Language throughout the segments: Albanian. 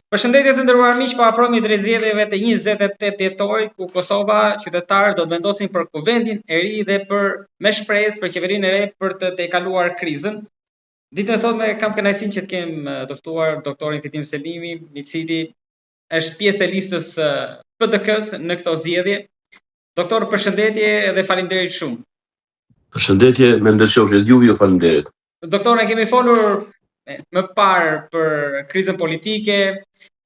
Përshëndetje të nderuar miq, po afrohemi drejt zgjedhjeve të 28 dhjetorit, ku Kosova, qytetarët do të vendosin për kuvendin e ri dhe me shpresë për qeverinë e re për të tejkaluar krizën. Ditën e sotme kam kënaqësinë që të kem të ftuar doktorin Fitim Selimi, i cili është pjesë e listës PDK-s në këto zgjedhje. Doktor, përshëndetje dhe faleminderit shumë. Përshëndetje, me ndërshoflet juve, ju faleminderit. Doktor, ne kemi folur më parë për krizën politike,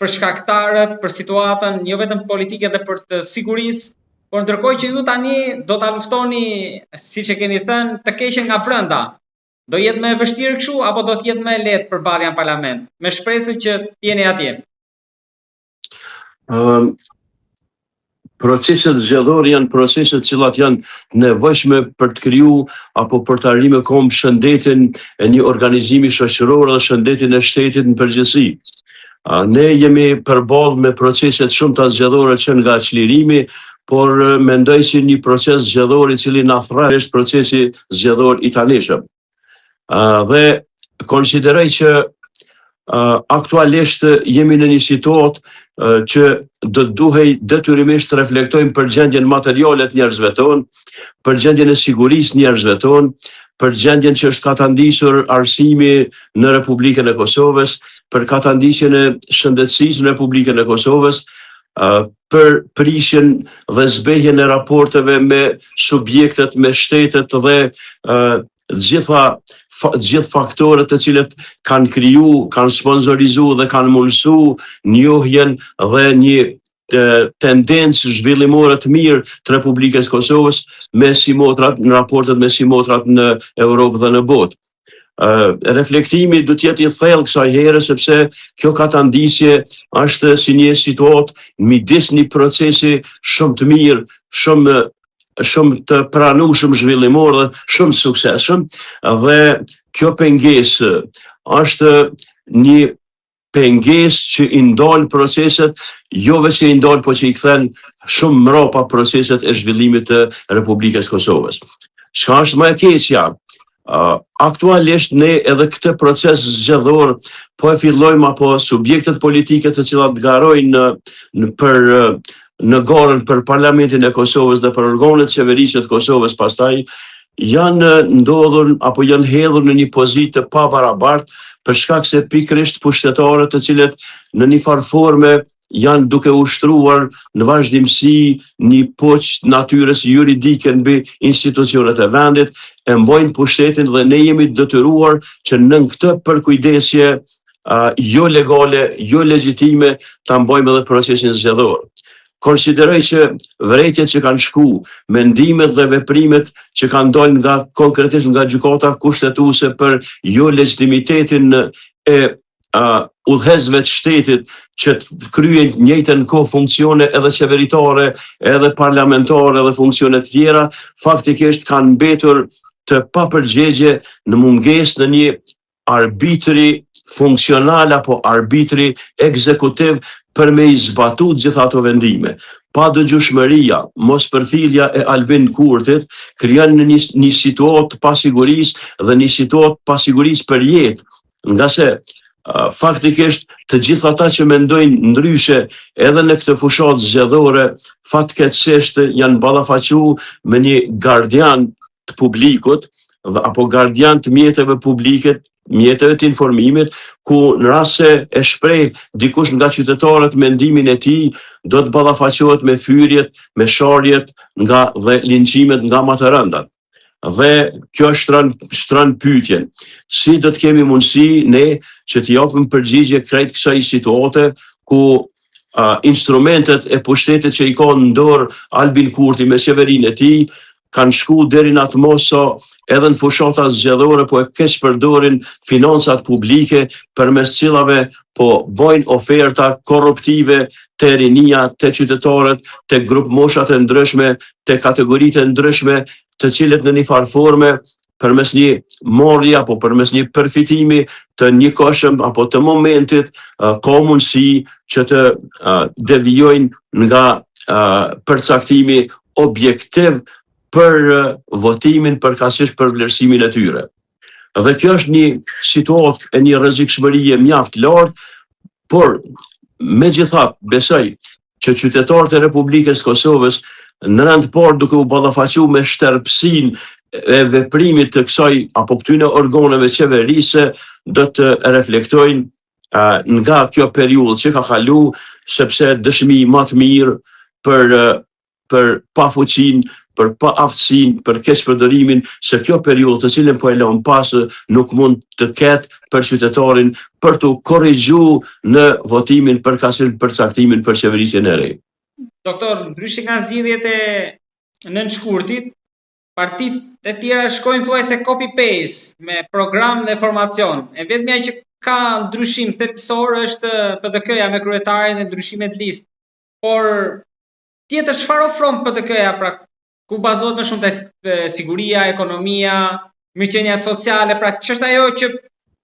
për shkaktarët, për situatën jo vetëm politike dhe për të sigurisë, por ndërkohë që ju tani do ta luftoni, siç e keni thënë, të keqen nga brenda. Do jetë më e vështirë kështu apo do të jetë më e lehtë përballja në parlament, me shpresën që të jeni atje? Proceset zgjedhore janë proceset cilat janë nevojshme për të kriju apo për të arrime kom shëndetin e një organizimi shoqëror dhe shëndetin e shtetit në përgjithësi. Ne jemi përballë me proceset shumë të zgjedhore që nga çlirimi, por mendoj si një proces zgjedhor i cili na thret është procesi zgjedhor i tanishëm. Dhe konsideroj që aktualisht jemi në një situatë që do duhej detyrimisht të reflektojmë për gjendjen materiale të njerëzve tonë, për gjendjen e sigurisë njerëzve tonë, për gjendjen që është katandisur arsimi në Republikën e Kosovës, për katandisjen e shëndetësisë në Republikën e Kosovës, për prishjen dhe zbehjen e raporteve me subjektet, me shtetet dhe gjithë faktorët të cilët kanë kriju, kanë sponsorizu dhe kanë mundësu njohjen dhe një tendencë zhvillimore të mirë të Republikës Kosovës me simotrat në raportet me simotrat në Europë dhe në botë. Reflektimi do të jetë i thellë kësaj here sepse kjo katandisje është si një situatë midis një procesi shumë të mirë, shumë të pranueshëm zhvillimor dhe shumë të suksesshëm, dhe kjo pengesë është një pengesë që i ndal proceset, jo vetëm që i ndal, po që i kthen shumë mbrapa proceset e zhvillimit të Republikës Kosovës. Çka është më e keqja? Aktualisht ne edhe këtë proces zgjedhor po e fillojmë, apo subjektet politike të cilat garojnë në garën për Parlamentin e Kosovës dhe për organet qeverisë të Kosovës pastaj, janë ndodhur apo janë hedhur në një pozitë të pabarabartë për shkak se pikërisht pushtetarët të cilët në një farë forme janë duke ushtruar në vazhdimsi një poqë natyrës juridike mbi institucionet e vendit, e mbojnë pushtetin dhe ne jemi detyruar që në këtë përkujdesje jo legale, jo legjitime, ta mbojmë edhe procesin zgjedhor. Konsideroj që vërejtjet që kanë shku, mendimet dhe veprimet që kanë dalë konkretisht nga gjykata kushtetuese për jo legitimitetin e udhëhesësve të shtetit që të kryejnë njëjtën kohë funksione edhe qeveritare, edhe parlamentare edhe funksione të tjera, faktikisht kanë mbetur të papërgjegje në mungesë në një arbitri funksional apo arbitri ekzekutiv për me i zbatu gjitha ato vendime. Pa dëgjueshmëria, mospërfillja e Albin Kurtit krijon një situatë pasigurisë dhe një situatë pasigurisë për jetë, nga se faktikisht të gjithë ata që mendojnë ndryshe edhe në këtë fushatë zgjedhore fatkeqësisht janë ballafaqur me një gardian të publikut apo gardian të mjeteve publike, mjeteve të informimit, ku në rast se e shpreh dikush nga qytetarët mendimin e tij, do të ballafaqohet me fyrjet, me sharjet dhe linçimet nga më të rëndat. Dhe kjo shtron pyetjen, si do të kemi mundësi ne që të japim përgjigje krejt kësaj situate ku instrumentet e pushtetit që i ka në dorë Albin Kurti me qeverinë e tij kanë shku deri në atë moso edhe në fushata zgjedhore, po e keq përdorin financat publike përmes cilave po bojnë oferta korruptive te rinia, te qytetarët, te grup moshat e ndryshme, te kategoritë e ndryshme, të cilët në një farë forme përmes një marrje apo përmes një përfitimi të njëkohshëm apo të momentit ka mundësi që të devijojnë nga përcaktimi objektiv për votimin përkatësisht për vlerësimin e tyre. Dhe kjo është një situatë e një rrezikshmërie mjaft lartë, por megjithatë, besoj që qytetarët e Republikës Kosovës në rend parë duke u ballafaqu me shtërpsinë e veprimit të kësaj apo këtyre organeve qeverisë do të reflektojnë nga kjo periudhë që ka kalu, sepse dëshmi më të mirë për pafuqinë, për pa aftësinë, për keqpërdorimin, se kjo periudhë të cilën po e lëm pas nuk mund të ketë për qytetarin për të korrigjuar në votimin për përcaktimin për qeverisjen e re. Doktor, ndryshe nga zgjedhjet e nënshkurtit, partitë e tjera shkojnë thuajse copy-paste me program dhe formacion. E vetmja që ka ndryshim thelbësor është PDK-ja me kryetarin e ndryshimet listë. Por tjetër çfarë ofron PDK-ja, pra ku bazohet më shumë te siguria, ekonomia, mirëqenia sociale, pra ç'është ajo që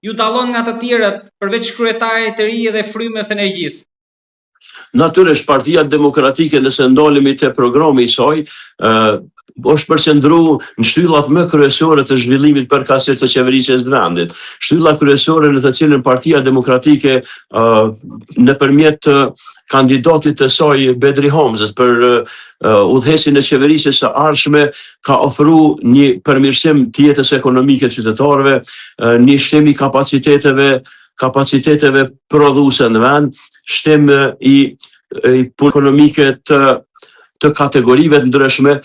ju dallon nga të tjerët përveç kryetarit të ri dhe frymës energjisë? Natyrisht, Partia Demokratike, nëse ndalemi te programi i saj, është përqendruar në shtyllat më kryesore të zhvillimit përkatësisht të qeverisjes së vendit. Shtylla kryesore në të cilën Partia Demokratike nëpërmjet kandidatit të saj Bedri Hamzës për udhëhesin e qeverisjes së ardhshme ka ofruar një përmirësim të jetës ekonomike të qytetarëve, një shtim i kapaciteteve prodhuese në vend, shtim i ekonomike të kategorive të ndryshme.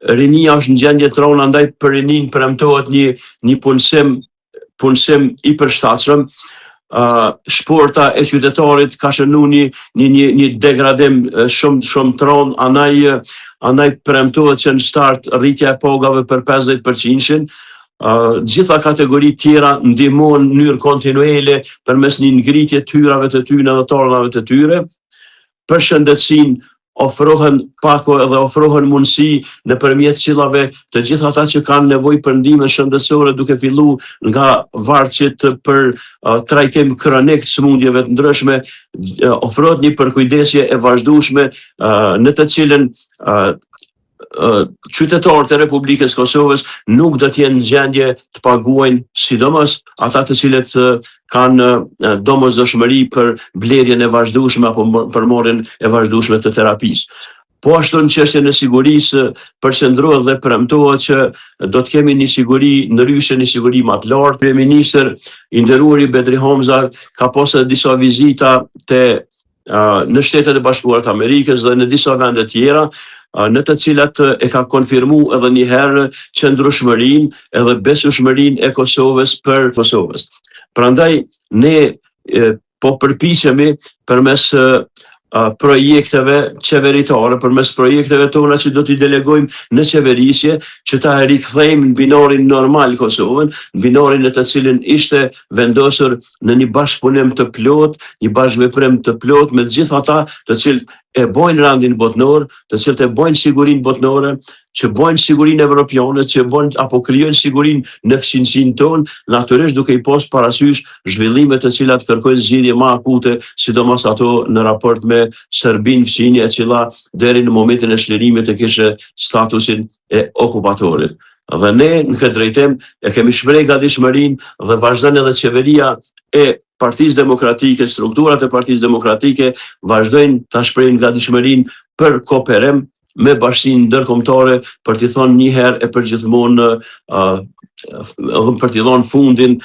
Rinia është në gjendje të rëndë, andaj për rinin premtohet një punësim i përshtatshëm. Shporta e qytetarit ka shënu një degradim shumë të rëndë, andaj premtohet që në start rritja e pagave për 50%. Gjitha kategori tjera ndihmojnë në mënyrë kontinuele përmes një ngritje të hyrave të tyre dhe të ardhave të tyre. Për shëndetësinë ofrohen pako edhe ofrohen mundësi nëpërmjet cilave të gjithë ata që kanë nevojë për ndihmë shëndetësore, duke filluar nga varësit për trajtim kronik të sëmundjeve të ndryshme, ofrohet një përkujdesje e vazhdueshme në të cilën qytetarët e Republikës Kosovës nuk do të jenë në gjendje të paguajnë, sidomos ata të cilët kanë domosdoshmëri për blerjen e vazhdueshme apo për marrjen e vazhdueshme të terapisë. Po ashtu në çështjen e sigurisë përqendrohet dhe premtohet që do të kemi një siguri ndryshe, një siguri më të lartë. Kryeministri i nderuari Bedri Hamza ka pasur disa vizita në Shtetet e Bashkuara të Amerikës dhe në disa vende tjera, në të cilat e ka konfirmu edhe një herë qëndrueshmërinë edhe besueshmërinë e Kosovës për Kosovës. Prandaj ne po përpiqemi përmes projekteve qeveritare, përmes projekteve tona që do t'i delegojmë në qeverisje, që ta rikthejmë në binarin normal Kosovën, në binarin në të cilin ishte vendosur në një bashkëpunim të plot, një bashkëveprim të plot me të gjithë ata të cilët e bojnë randin botnor, të cilët e bojnë sigurinë botnore, që bojnë sigurinë evropiane, që bojnë apo krijojnë sigurinë në fqinjsinë tonë, natyrisht duke i pas parasysh zhvillimet të cilat kërkojnë zgjidhje më akute, sidomos ato në raport me Serbinë, fqinje e cila deri në momentin e shlirimit e kishte statusin e okupatorit. Dhe ne në këtë drejtim e kemi shprehur gatishmërinë dhe vazhdon edhe qeveria e Partisë Demokratike, strukturat e Partisë Demokratike vazhdojnë ta shprehin gatishmërinë për kooperim me bashkinë ndërkombëtare për t'i thonë një herë e përgjithmonë për t'i dhënë fundin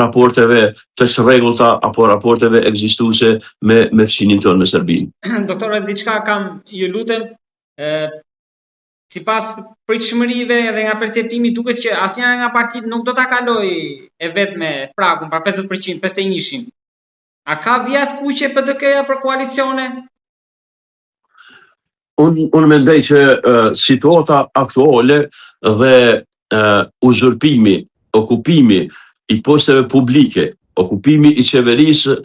raporteve të rregullta apo raporteve ekzistuese me fqinin tonë në Serbinë. Doktore, diçka kam, ju lutem, sipas pritshmërive dhe nga perceptimi duket që asnjëra nga partitë nuk do ta kalojë e vetme pragun, pra 50%, 51%. A ka vijat kuqe PDK-ja për koalicione? Unë mendoj që situata aktuale dhe uzurpimi, okupimi i posteve publike, okupimi i qeverisë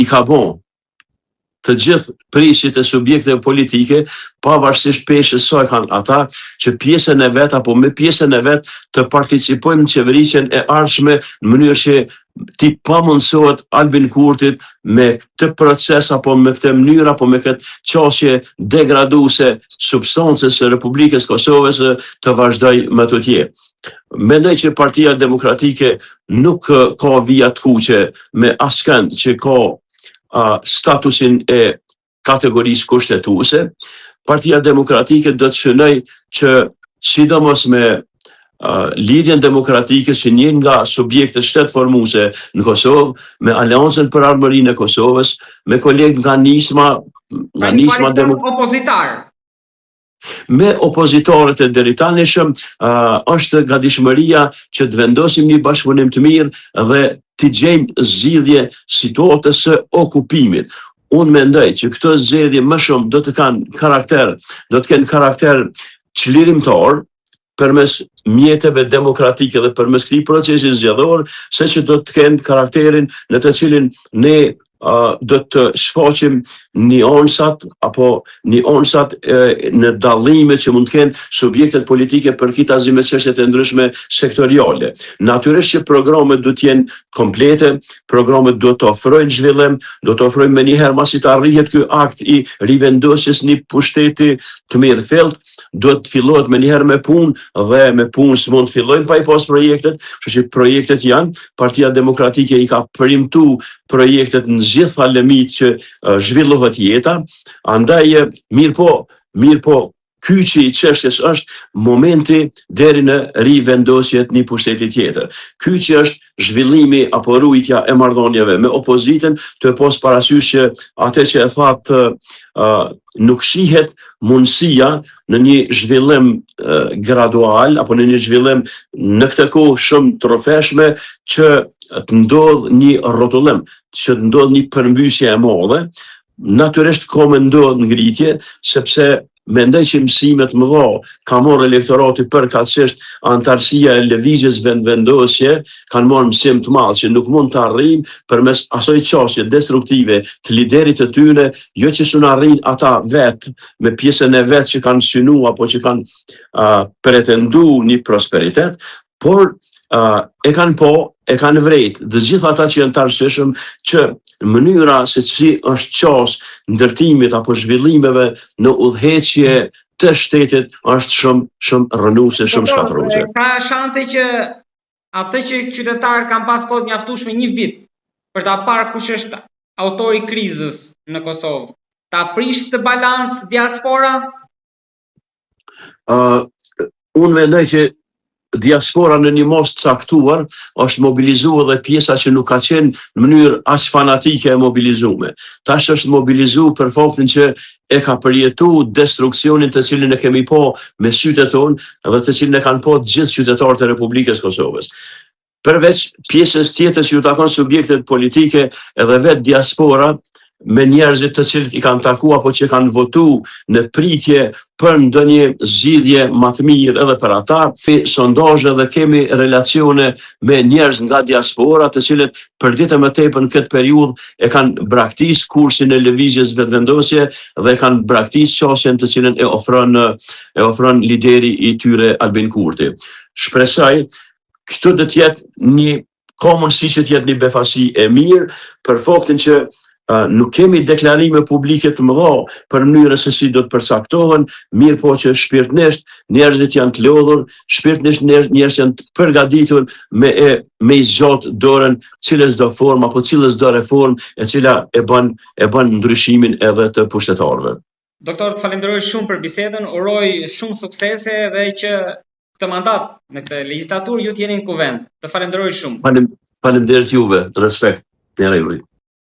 i ka bën të gjithë prishjet e subjekteve politike, pavarësisht peshës sa kanë ata, që pjesën e vet apo me pjesën e vet të participojmë në qeverisjen e ardhshme në mënyrë që ti pamundsohet Albin Kurtit me këtë proces apo me këtë mënyrë apo me këtë qasje degraduese substancës së Republikës Kosovës të vazhdoj më të tjerë. Mendoj që Partia Demokratike nuk ka vija të kuqe me askënd që ka statusin e kategorisë kushtetuese. Partia Demokratike do të shënoj që sidomos me lidhjen demokratike si një nga subjektet shtetformuese në Kosovë, me Aleancën për Armërinë e Kosovës, me kolegë nga nisma opozitar. Me opozitorët e deritanishëm është gatishmëria që të vendosim një bashkëpunim të mirë dhe të gjejmë zgjidhje situatës së okupimit. Unë mendoj që këto zgjedhje më shumë do të kenë karakter çlirimtar përmes mjeteve demokratike dhe përmes këtij procesi zgjedhor, se që do të kenë karakterin në të cilin ne do të shfaqim nuansat në dallime që mund të kenë subjektet politike përkitazi me çështjet e ndryshme sektoriale. Natyrisht që programet duhet të jenë komplete, programet duhet të ofrojnë zhvillim, do të ofrojnë menjëherë masi të arrihet ky akt i rivendosjes një pushteti të mirëfillt, do të fillohet menjëherë me punë dhe me punë s'mund të fillojnë pa i pas projektet, kështu që projektet janë, Partia Demokratike i ka premtu projektet në gjitha lemit që zhvillohet jeta, andaj mirë po, kyçi i çështjes është momenti deri në rivendosjet një pushteti tjetër. Kyçi është zhvillimi apo rujtja e marrëdhënieve me opozitën, të pas parasysh që atë që e thatë nuk shihet mundësia në një zhvillim gradual apo në një zhvillim në këtë kohë shumë të rrëfeshme që të ndodh një rrotullim, që të ndodh një përmbysje e madhe. Natyrisht ka më ndodh ngritje, sepse mendoj që mësimet mëdha ka marrë elektorati përkatësisht, antarësia e lëvizjes vendosje kanë marrë mësim të madh që nuk mund të arrijmë përmes asoj çështje destruktive të liderit të tyre, jo që s'u arrin ata vetë me pjesën e vet që kanë synu apo që kanë pretendu një prosperitet, por e kanë vrejt dhe gjithë ata që janë të arsyeshëm që mënyra se si është qas ndërtimit apo zhvillimeve në udhëheqje të shtetit është shumë rënuese, shumë shkatërruese. Ka shanse që atë që qytetarët kanë pas kohë mjaftueshme një vit për ta parë kush është autori i krizës në Kosovë, ta prish të balans diaspora? Unë mendoj që diaspora në një mos caktuar është mobilizuar dhe pjesa që nuk ka qenë në mënyrë aq fanatike e mobilizuar. Tash është mobilizuar për faktin që e ka përjetu destruksionin të cilin e kemi po me sytë tonë dhe të cilin e kanë po të gjithë qytetarët e Republikës Kosovës. Përveç pjesës tjetër që ju takon subjektet politike edhe vetë diaspora, me njerëzit të cilët i kanë taku apo që kanë votu në pritje për ndonjë zgjidhje më të mirë edhe për ata, sondazhe dhe kemi relacione me njerëz nga diaspora, të cilët për vite më tepër në këtë periudhë e kanë braktisë kursin e lëvizjes vetëvendosje dhe kanë braktisë çështjen të cilën e ofron lideri i tyre Albin Kurti. Shpresoj këtu do të jetë një mundësi që të jetë një befasi e mirë për faktin që nuk kemi deklarime publike të mëdha për mënyrën se si do të përcaktohen, mirë po që shpirtnisht njerëzit janë të lodhur, shpirtnisht njerëzit janë të përgatitur me i zgjat dorën cilës do formë apo cilës do reformë e cila e bën ndryshimin edhe të pushtetarëve. Doktor, të falenderoj shumë për bisedën, uroj shumë suksese dhe që këtë mandat në këtë legjislaturë ju të jeni në kuvend. Të falenderoj shumë. Faleminderit juve, respekt.